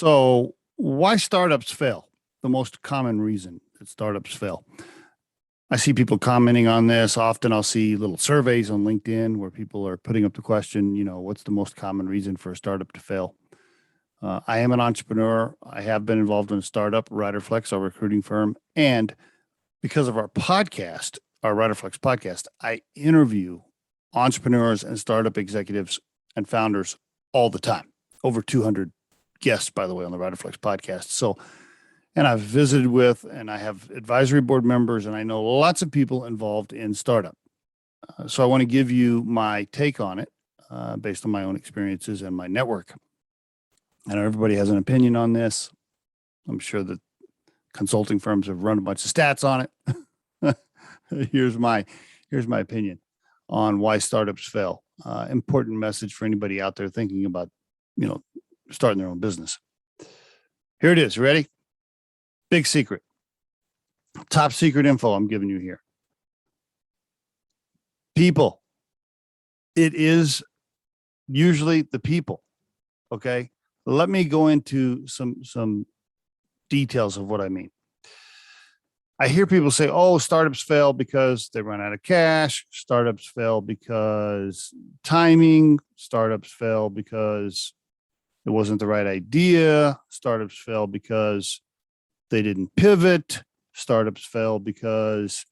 So why startups fail? The most common reason that startups fail. I see people commenting on this. Often I'll see little surveys on LinkedIn where people are putting up the question, what's the most common reason for a startup to fail? I am an entrepreneur. I have been involved in a startup, Riderflex, our recruiting firm. And because of our podcast, our Riderflex podcast, I interview entrepreneurs and startup executives and founders all the time. Over 200 guests, by the way, on the Riderflex podcast. So, and I've visited with, and I have advisory board members, and I know lots of people involved in startup. So I want to give you my take on it based on my own experiences and my network. I know everybody has an opinion on this. I'm sure that consulting firms have run a bunch of stats on it. Here's my opinion on why startups fail. Important message for anybody out there thinking about, starting their own business. Here it is. Ready? Big secret. Top secret info I'm giving you here. People. It is usually the people. Okay. Let me go into some details of what I mean. I hear people say, oh, startups fail because they run out of cash. Startups fail because timing. Startups fail because it wasn't the right idea. Startups fail because they didn't pivot. Startups fail because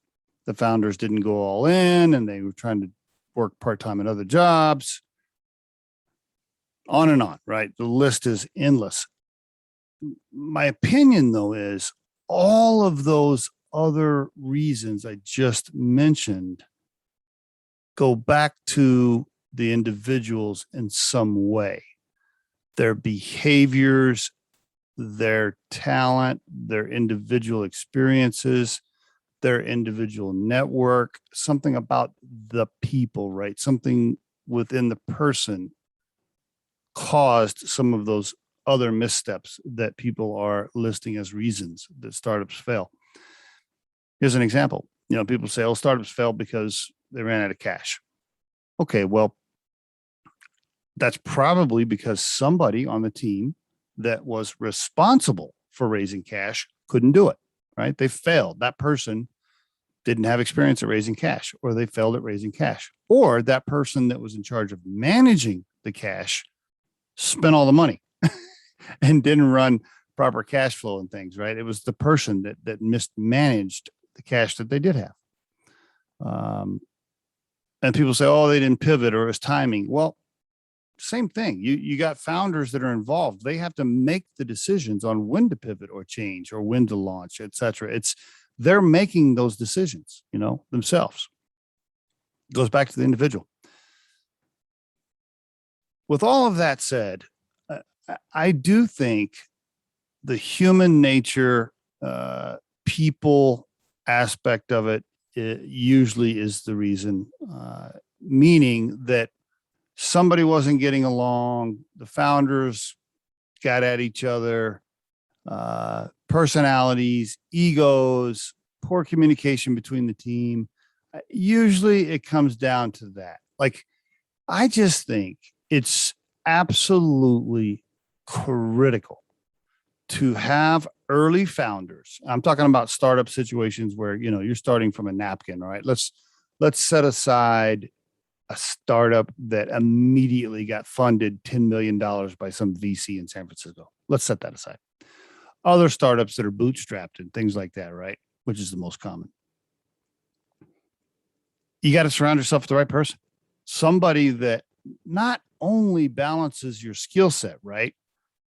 the founders didn't go all in and they were trying to work part-time in other jobs. On and on, right? The list is endless. My opinion, though, is all of those other reasons I just mentioned go back to the individuals in some way. Their behaviors, their talent, their individual experiences, their individual network, something about the people, right? Something within the person caused some of those other missteps that people are listing as reasons that startups fail. Here's an example. People say, oh, startups fail because they ran out of cash. Okay, well, that's probably because somebody on the team that was responsible for raising cash couldn't do it, right? They failed. That person didn't have experience at raising cash, or they failed at raising cash, or that person that was in charge of managing the cash spent all the money and didn't run proper cash flow and things, right? It was the person that mismanaged the cash that they did have. And people say, oh, they didn't pivot or it was timing. Well, same thing. You got founders that are involved. They have to make the decisions on when to pivot or change or when to launch, et cetera. They're making those decisions, themselves. It goes back to the individual. With all of that said, I do think the human nature, people aspect of it usually is the reason, meaning that somebody wasn't getting along, the founders got at each other, personalities, egos, poor communication between the team. Usually it comes down to that. Like, I just think it's absolutely critical to have early founders. I'm talking about startup situations where, you're starting from a napkin, all right? Let's set aside a startup that immediately got funded $10 million by some VC in San Francisco. Let's set that aside. Other startups that are bootstrapped and things like that, right? Which is the most common. You got to surround yourself with the right person. Somebody that not only balances your skill set, right?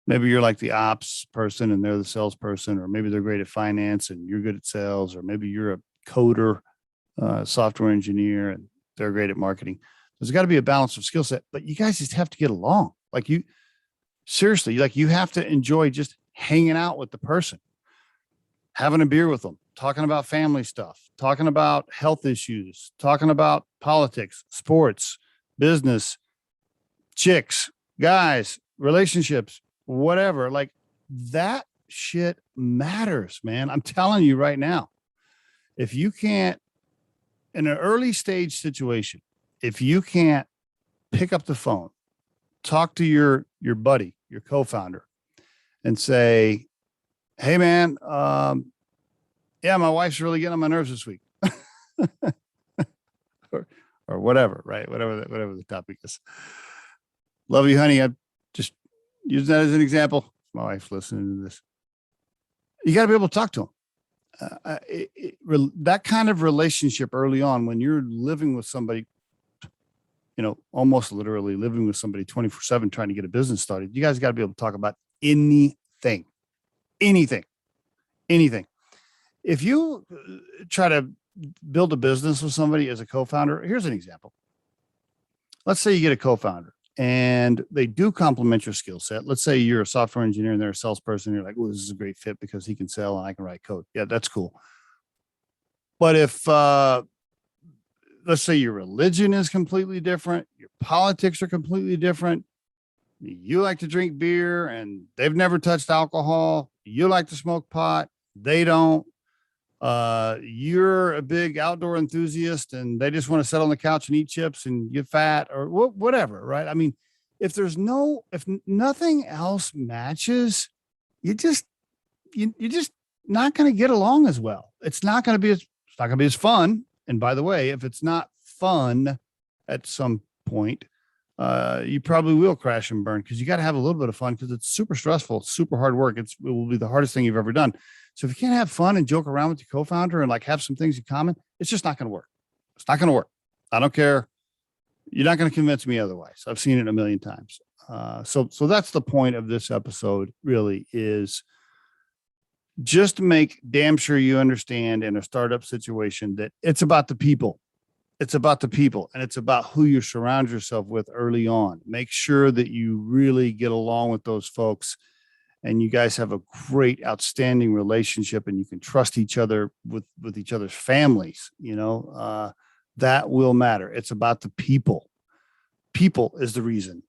Maybe you're like the ops person and they're the salesperson, or maybe they're great at finance and you're good at sales, or maybe you're a coder, software engineer, and they're great at marketing. There's got to be a balance of skill set, but you guys just have to get along. Like, you have to enjoy just hanging out with the person, having a beer with them, talking about family stuff, talking about health issues, talking about politics, sports, business, chicks, guys, relationships, whatever. Like, that shit matters, man. I'm telling you right now, if you can't, in an early stage situation, if you can't pick up the phone, talk to your buddy, your co-founder, and say, hey man, yeah, my wife's really getting on my nerves this week. or whatever, right? Whatever the topic is. Love you, honey. I'm just using that as an example. My wife's listening to this. You got to be able to talk to them. That kind of relationship early on, when you're living with somebody, almost literally living with somebody 24/7, trying to get a business started, you guys got to be able to talk about anything. If you try to build a business with somebody as a co-founder, here's an example. Let's say you get a co-founder and they do complement your skill set. Let's say you're a software engineer and they're a salesperson. You're like, oh, this is a great fit because he can sell and I can write code. Yeah, that's cool. But if, let's say your religion is completely different, your politics are completely different, you like to drink beer and they've never touched alcohol, you like to smoke pot, they don't, you're a big outdoor enthusiast and they just want to sit on the couch and eat chips and get fat or whatever, right? I mean, if nothing else matches, you're just not going to get along as well. It's not going to be as fun. And by the way, if it's not fun at some point, you probably will crash and burn, because you got to have a little bit of fun, because it's super stressful, super hard work. It will be the hardest thing you've ever done. So if you can't have fun and joke around with your co-founder and like have some things in common, it's just not going to work. It's not going to work. I don't care. You're not going to convince me otherwise. I've seen it a million times. So that's the point of this episode, really, is just to make damn sure you understand in a startup situation that it's about the people. It's about the people, and it's about who you surround yourself with early on. Make sure that you really get along with those folks and you guys have a great, outstanding relationship, and you can trust each other with each other's families. That will matter. It's about the people. People is the reason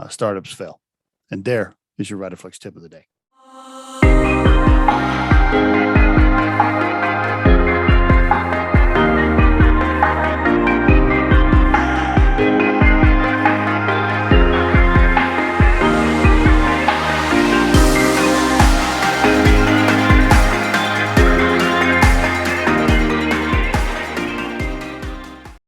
startups fail. And there is your Riderflex tip of the day.